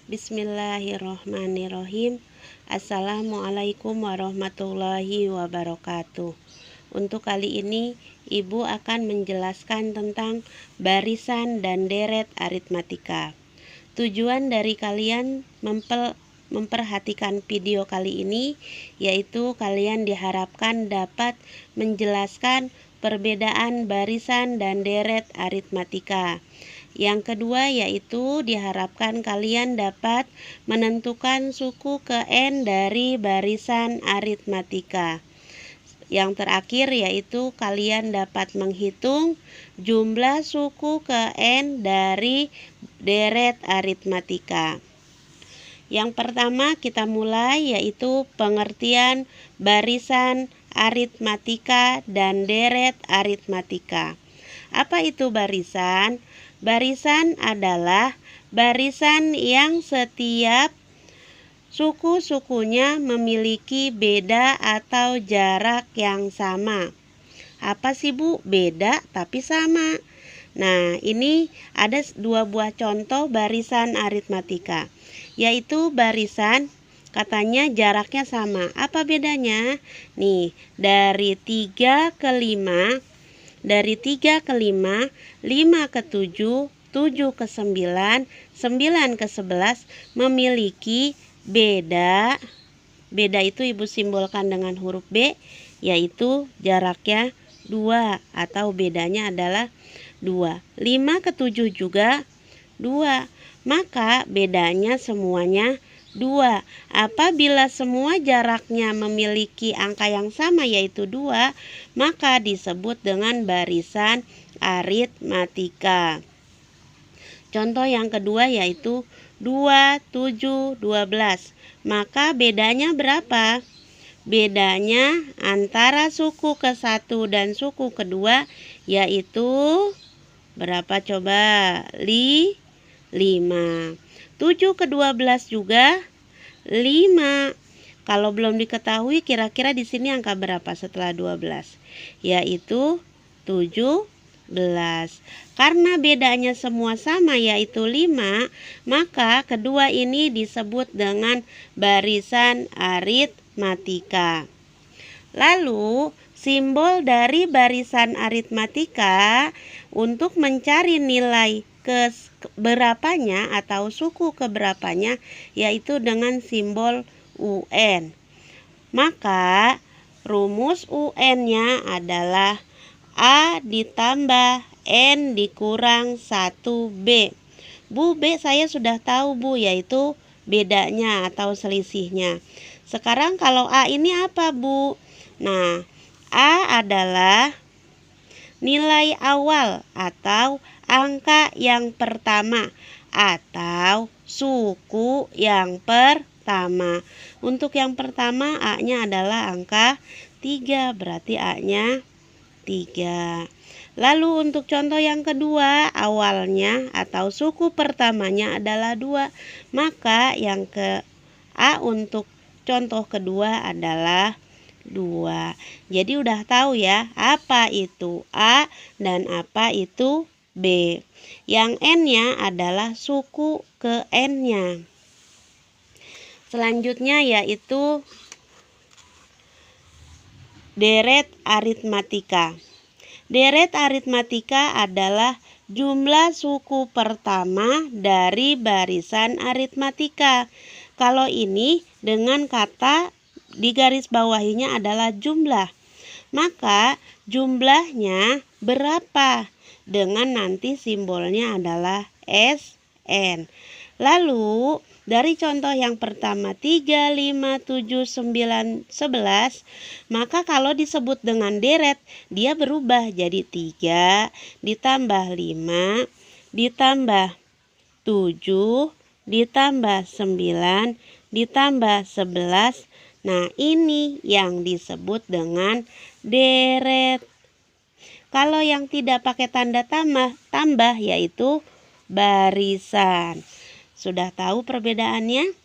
Bismillahirrohmanirrohim. Assalamualaikum warahmatullahi wabarakatuh. Untuk kali ini, Ibu akan menjelaskan tentang barisan dan deret aritmatika. Tujuan dari kalian memperhatikan video kali ini yaitu kalian diharapkan dapat menjelaskan perbedaan barisan dan deret aritmatika. Yang kedua yaitu diharapkan kalian dapat menentukan suku ke N dari barisan aritmatika. Yang terakhir yaitu kalian dapat menghitung jumlah suku ke N dari deret aritmatika. Yang pertama kita mulai yaitu pengertian barisan aritmatika dan deret aritmatika. Apa itu barisan? Barisan adalah barisan yang setiap suku-sukunya memiliki beda atau jarak yang sama. Apa sih Bu? Beda tapi sama. Nah, ini ada dua buah contoh barisan aritmatika, yaitu barisan katanya jaraknya sama. Apa bedanya? Nih, dari 3 ke 5, dari 3 ke 5, 5 ke 7, 7 ke 9, 9 ke 11 memiliki beda. Beda itu Ibu simbolkan dengan huruf B, yaitu jaraknya 2 atau bedanya adalah 2. 5 ke 7 juga 2. Maka bedanya semuanya 2. Apabila semua jaraknya memiliki angka yang sama yaitu 2, maka disebut dengan barisan aritmatika. Contoh yang kedua yaitu 2, 7, 12. Maka bedanya berapa? Bedanya antara suku ke-1 dan suku kedua yaitu berapa coba? 5. 7 ke 12 juga 5. Kalau belum diketahui kira-kira di sini angka berapa setelah 12? Yaitu 17. Karena bedanya semua sama yaitu 5, maka kedua ini disebut dengan barisan aritmatika. Lalu simbol dari barisan aritmatika untuk mencari nilai keberapanya atau suku keberapanya yaitu dengan simbol UN. Maka rumus UN-nya adalah A ditambah N dikurang 1B. Bu, B saya sudah tahu Bu, yaitu bedanya atau selisihnya. Sekarang kalau A ini apa Bu? Nah, A adalah nilai awal atau angka yang pertama atau suku yang pertama. Untuk yang pertama A-nya adalah angka 3, berarti A-nya 3. Lalu untuk contoh yang kedua, awalnya atau suku pertamanya adalah 2. Maka yang ke A untuk contoh kedua adalah 2. Jadi udah tahu ya apa itu A dan apa itu B. Yang N-nya adalah suku ke N-nya. Selanjutnya yaitu deret aritmatika. Deret aritmatika adalah jumlah suku pertama dari barisan aritmatika. Kalau ini dengan kata di garis bawahinya adalah jumlah. Maka jumlahnya berapa? Dengan nanti simbolnya adalah SN. Lalu dari contoh yang pertama 3, 5, 7, 9, 11, maka kalau disebut dengan deret dia berubah jadi 3 ditambah 5 ditambah 7 ditambah 9 ditambah 11. Nah, ini yang disebut dengan deret. Kalau yang tidak pakai tanda tambah yaitu barisan. Sudah tahu perbedaannya?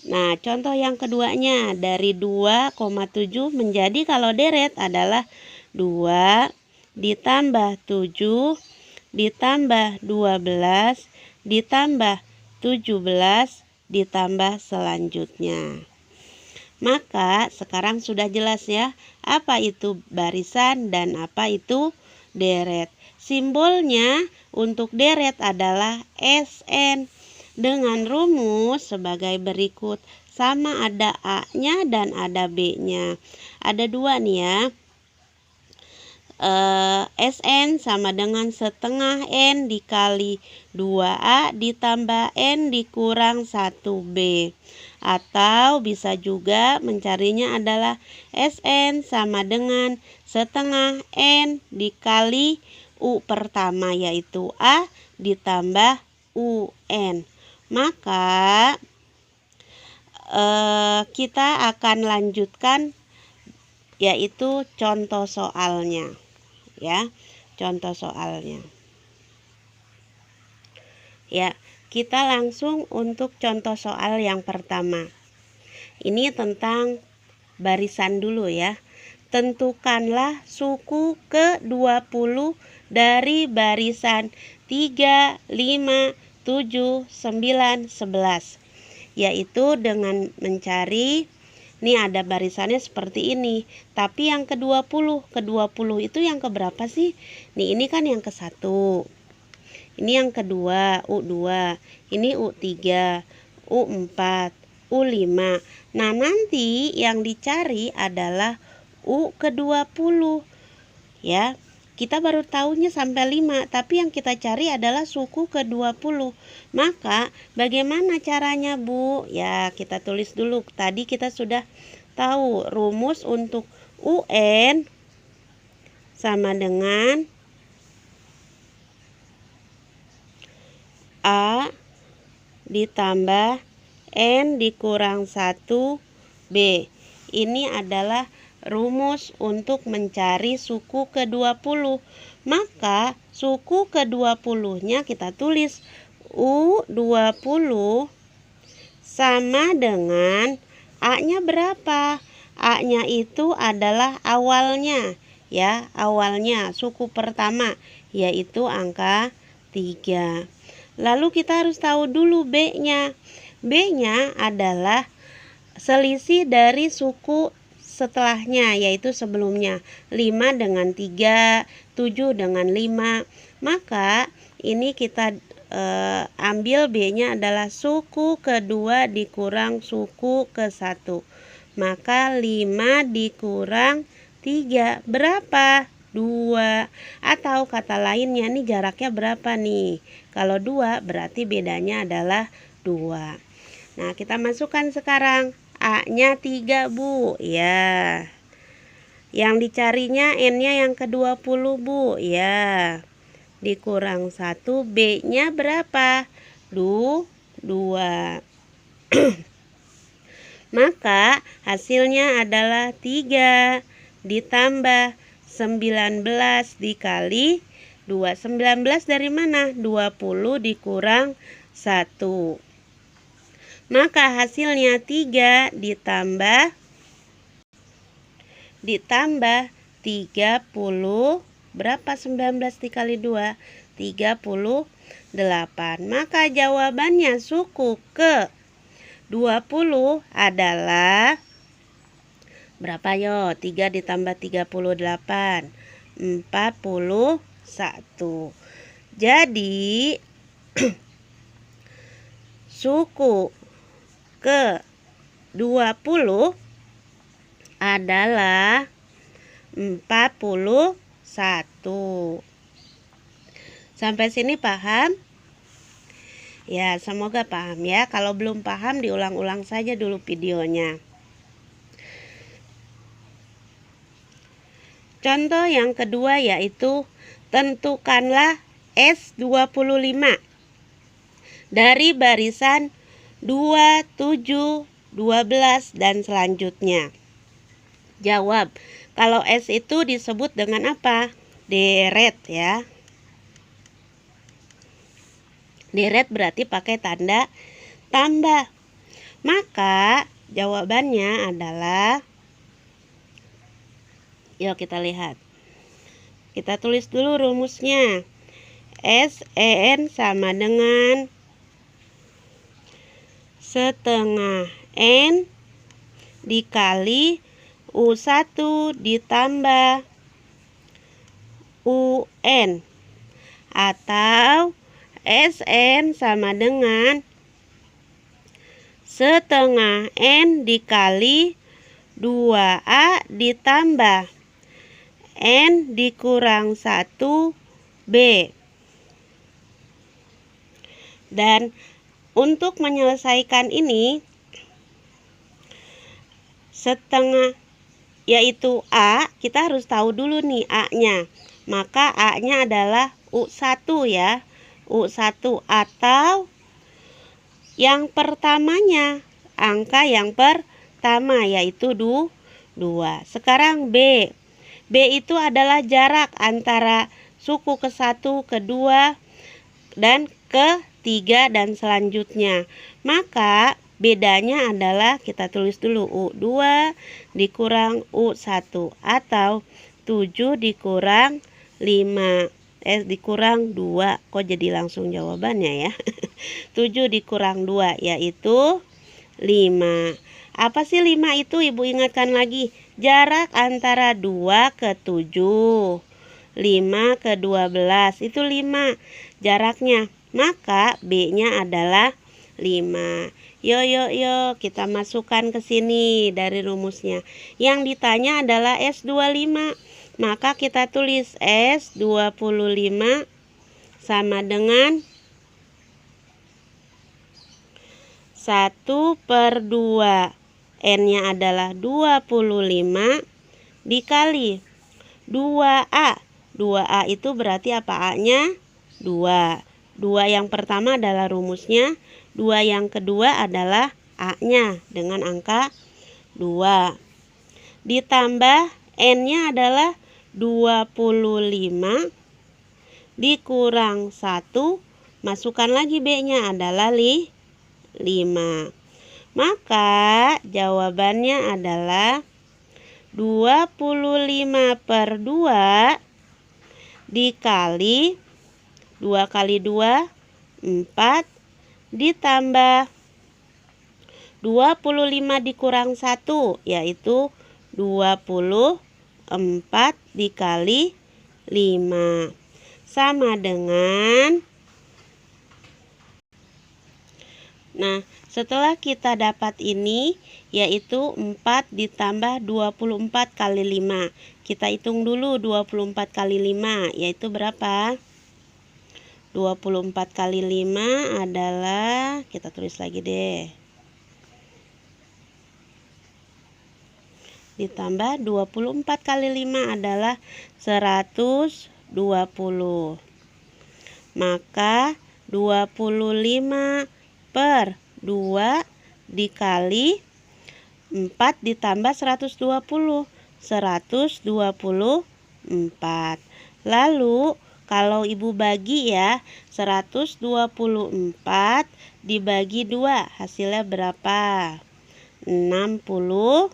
Nah, contoh yang keduanya dari 2,7 menjadi kalau deret adalah 2 ditambah 7 ditambah 12 ditambah 17 ditambah selanjutnya. Maka sekarang sudah jelas ya, apa itu barisan dan apa itu deret. Simbolnya untuk deret adalah SN dengan rumus sebagai berikut. Sama ada A-nya dan ada B-nya. Ada dua nih ya. SN sama dengan setengah N dikali 2A ditambah N dikurang 1B. Atau bisa juga mencarinya adalah SN sama dengan setengah N dikali U pertama, yaitu A ditambah UN. Maka kita akan lanjutkan yaitu contoh soalnya ya. Contoh soalnya ya, kita langsung untuk contoh soal yang pertama. Ini tentang barisan dulu ya. Tentukanlah suku ke-20 dari barisan 3, 5, 7, 9, 11, yaitu dengan mencari, nih ada barisannya seperti ini, tapi yang ke-20 itu yang keberapa sih? Nih ini kan yang ke-1, ini yang kedua U2, ini U3, U4, U5. Nah nanti yang dicari adalah U ke-20 ya. Kita baru tahunya sampai 5, tapi yang kita cari adalah suku ke-20. Maka bagaimana caranya, Bu? Ya, kita tulis dulu. Tadi kita sudah tahu rumus untuk UN sama dengan A ditambah N dikurang 1B. Ini adalah rumus untuk mencari suku ke-20. Maka suku ke-20-nya kita tulis U20 sama dengan A-nya berapa? A-nya itu adalah awalnya ya, awalnya suku pertama yaitu angka 3. Lalu kita harus tahu dulu B-nya. B-nya adalah selisih dari suku setelahnya, yaitu sebelumnya 5 dengan 3, 7 dengan 5. Maka ini kita ambil B-nya adalah suku kedua dikurang suku ke-1. Maka 5 dikurang 3 berapa? 2. Atau kata lainnya, nih jaraknya berapa nih? Kalau 2 berarti bedanya adalah 2. Nah kita masukkan sekarang A-nya 3, Bu. Ya. Yang dicarinya N-nya yang ke-20, Bu. Ya. Dikurang 1, B-nya berapa? 2. Maka hasilnya adalah 3 ditambah 19 dikali 2. 19 dari mana? 20 dikurang 1. Maka hasilnya 3 ditambah 30. Berapa 19 dikali 2? 38. Maka jawabannya suku ke-20 adalah berapa yo? 3 ditambah 38. 41. Jadi suku ke-20 adalah 41. Sampai sini paham? Ya, semoga paham ya. Kalau belum paham diulang-ulang saja dulu videonya. Contoh yang kedua yaitu tentukanlah S25 dari barisan 2, 7, 12 dan selanjutnya. Jawab. Kalau S itu disebut dengan apa? Deret ya. Deret berarti pakai tanda tambah. Maka jawabannya adalah, yuk kita lihat. Kita tulis dulu rumusnya. SN sama dengan setengah N dikali U1 ditambah UN, atau SN sama dengan setengah N dikali 2A ditambah N dikurang 1B. Dan untuk menyelesaikan ini, setengah yaitu A, kita harus tahu dulu nih A-nya. Maka A-nya adalah U1 ya. U1 atau yang pertamanya, angka yang pertama yaitu 2. Sekarang B. B itu adalah jarak antara suku ke-1, ke-2, dan ke-3 dan selanjutnya. Maka bedanya adalah kita tulis dulu U2 dikurang U1 atau 7 dikurang 5 dikurang 2. Kok jadi langsung jawabannya ya? 7 dikurang 2 yaitu 5. Apa sih 5 itu? Ibu ingatkan lagi. Jarak antara 2 ke 7. 5 ke 12 itu 5 jaraknya. Maka B-nya adalah 5. Yo kita masukkan ke sini dari rumusnya. Yang ditanya adalah S25. Maka kita tulis S25 sama dengan 1/2. N-nya adalah 25 dikali 2A. 2A itu berarti apa? A-nya 2. 2 yang pertama adalah rumusnya. 2 yang kedua adalah A-nya dengan angka 2. Ditambah N-nya adalah 25 dikurang 1. Masukkan lagi B-nya adalah 5. Maka jawabannya adalah 25/2 dikali 2 kali 2 4 ditambah 25 dikurang 1 yaitu 24 dikali 5 sama dengan. Nah, setelah kita dapat ini yaitu 4 ditambah 24 kali 5. Kita hitung dulu 24 kali 5 yaitu berapa? 24 kali 5 adalah, kita tulis lagi deh, ditambah 24 kali 5 adalah 120. Maka 25/2 dikali 4 ditambah 120. 124. Lalu kalau ibu bagi ya, 124 dibagi 2 hasilnya berapa? 62.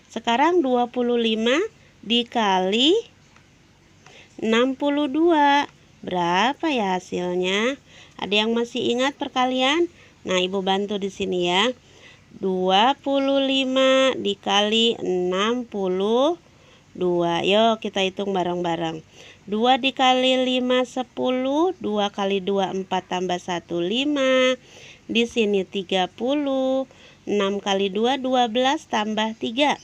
Sekarang 25 dikali 62 berapa ya hasilnya? Ada yang masih ingat perkalian? Nah, ibu bantu di sini ya. 25 dikali 62. Yuk kita hitung bareng-bareng. 2 dikali 5 10. 2 kali 2 4 tambah 1 5. Di sini 30. 6 kali 2 12 tambah 3.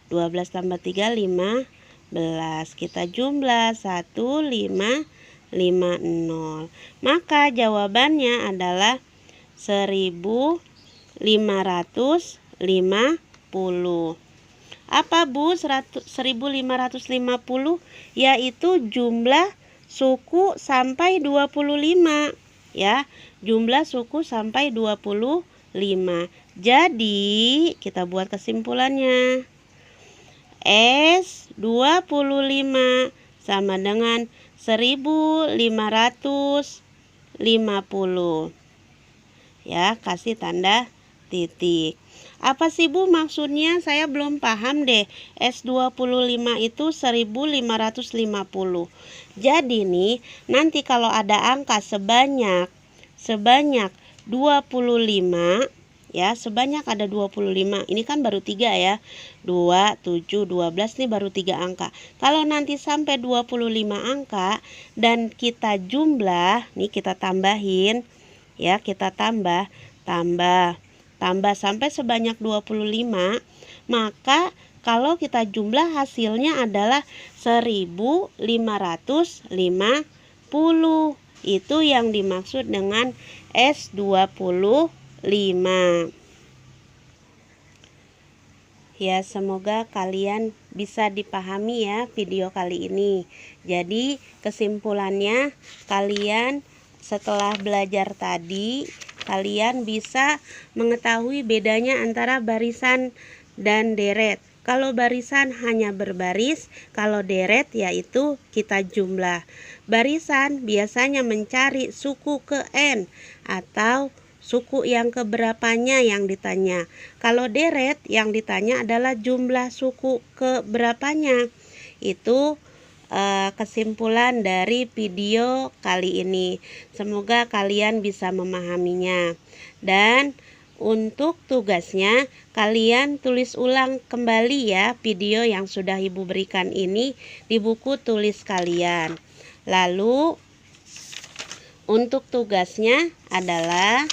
12 tambah 3 15. Kita jumlah 1550. Maka jawabannya adalah 1550. Apa Bu 1550? Yaitu jumlah suku sampai 25 ya. Jumlah suku sampai 25. Jadi kita buat kesimpulannya. S25 sama dengan 1550. Ya, kasih tanda titik. Apa sih Bu maksudnya? Saya belum paham deh. S25 itu 1550. Jadi nih, nanti kalau ada angka sebanyak 25 ya, sebanyak ada 25. Ini kan baru 3 ya. 2, 7, 12 nih baru 3 angka. Kalau nanti sampai 25 angka dan kita jumlah, nih kita tambahin ya, kita tambah sampai sebanyak 25, maka kalau kita jumlah hasilnya adalah 1550. Itu yang dimaksud dengan S25. Ya, semoga kalian bisa dipahami ya video kali ini. Jadi kesimpulannya, kalian setelah belajar tadi, kalian bisa mengetahui bedanya antara barisan dan deret. Kalau barisan hanya berbaris, kalau deret yaitu kita jumlah. Barisan biasanya mencari suku ke N atau suku yang keberapanya yang ditanya. Kalau deret yang ditanya adalah jumlah suku keberapanya. Itu kesimpulan dari video kali ini. Semoga kalian bisa memahaminya. Dan untuk tugasnya, kalian tulis ulang kembali ya video yang sudah Ibu berikan ini di buku tulis kalian. Lalu untuk tugasnya adalah,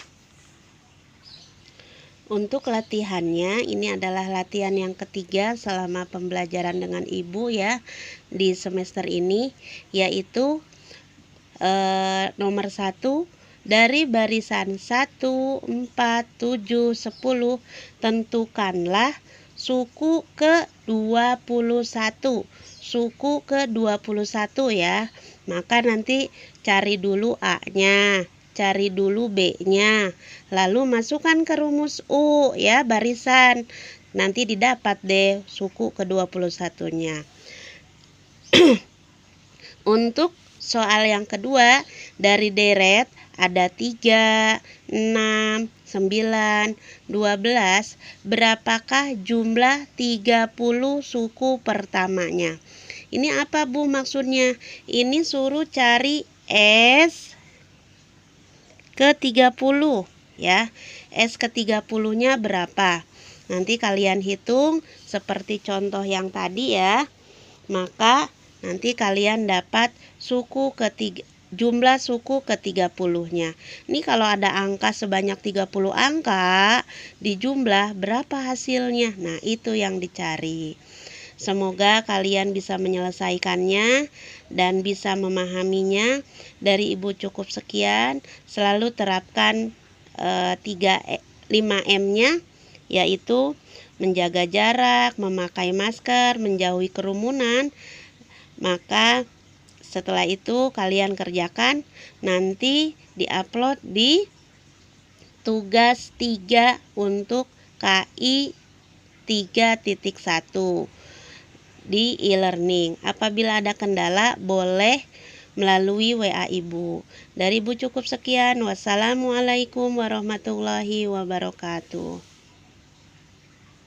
untuk latihannya, ini adalah latihan yang ketiga selama pembelajaran dengan Ibu ya di semester ini, yaitu nomor 1, dari barisan 1, 4, 7, 10 tentukanlah suku ke-21. Suku ke-21 ya. Maka nanti cari dulu A-nya, cari dulu B-nya, lalu masukkan ke rumus U ya, barisan. Nanti didapat deh suku ke-21-nya. Untuk soal yang kedua, dari deret ada 3, 6, 9, 12. Berapakah jumlah 30 suku pertamanya? Ini apa Bu maksudnya? Ini suruh cari S ke-30 ya. S ke-30-nya berapa? Nanti kalian hitung seperti contoh yang tadi ya. Maka nanti kalian dapat jumlah suku ke-30-nya. Ini kalau ada angka sebanyak 30 angka dijumlah, berapa hasilnya? Nah, itu yang dicari. Semoga kalian bisa menyelesaikannya dan bisa memahaminya. Dari Ibu cukup sekian. Selalu terapkan 5M-nya, yaitu menjaga jarak, memakai masker, menjauhi kerumunan. Maka setelah itu kalian kerjakan, nanti diupload di tugas 3 untuk KI 3.1 di e-learning. Apabila ada kendala boleh melalui WA Ibu. Dari Ibu cukup sekian. Wassalamualaikum warahmatullahi wabarakatuh.